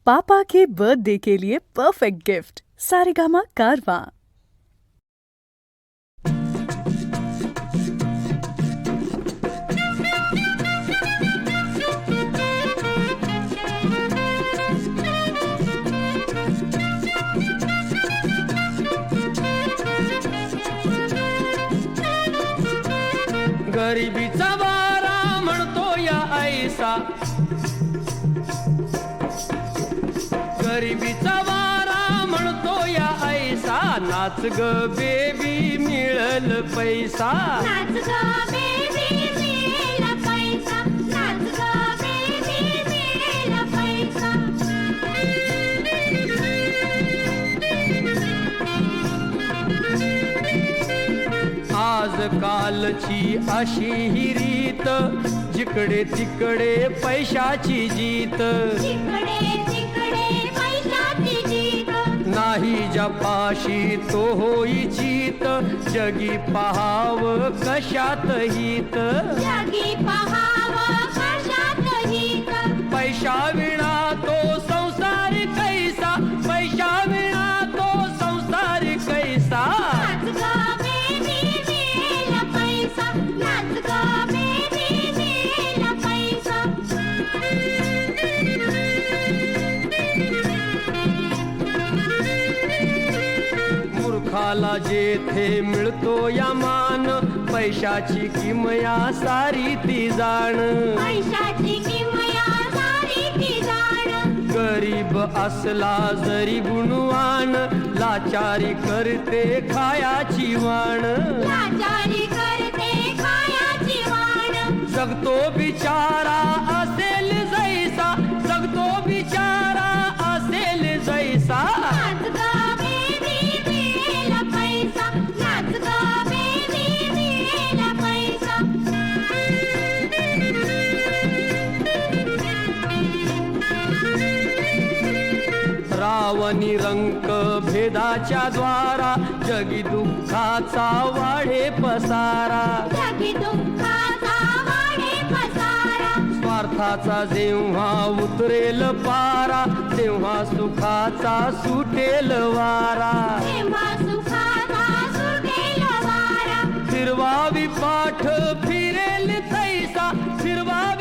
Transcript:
पापा के birthday के लिए perfect gift Saregama कारवां। गरिबीचा वारा म्हणतो या ऐसा, गरिबीचा वारा म्हणतो या ऐसा, नाच ग बेबी मिळल पैसा, नाच ग बेबी मिळेल पैसा, नाच ग बेबी मिळेल पैसा. आजकालची अशी ही रीत, जिकडे तिकडे पैशाची जीत, जिकडे तिकडे पैशाची जीत, नाही जपाशी तो होईचीत, जगी पहाव कशात हित, जगी पहावं कशात हित. पैशा विना तो संसार कैसा, पैशा विना तो संसार कैसा. नाच ग बेबी मिळेल पैसा, नाच ग बेबी मिळेल पैसा. मूर्खाला जेथे मिळतो या मान, पैशाची किमया सारी ती जाण, पैशाची किमया सारी ती जाण. गरीब असला जरी गुणवान, लाचारी करते खायाची वाण, लाचारी करते खायाची वाण. जगतो बिचारा असेल जैसा, जगतो बिचारा असेल जैसा. नाच ग बेबी मिळेल पैसा, नाच ग बेबी मिळेल पैसा. रावणी रंक भेदाच्या द्वारा, जगी दुःखाचा वाढे पसारा, जगी दुःखाचा वाढे पसारा. स्वार्थाचा जेव्हा उतरेल पारा, तेव्हा सुखाचा सुटेल वारा. तेव्हा सुखाचा सुटेल वारा. फिरवावी पाठ फिरेल तैसा, फिरवावी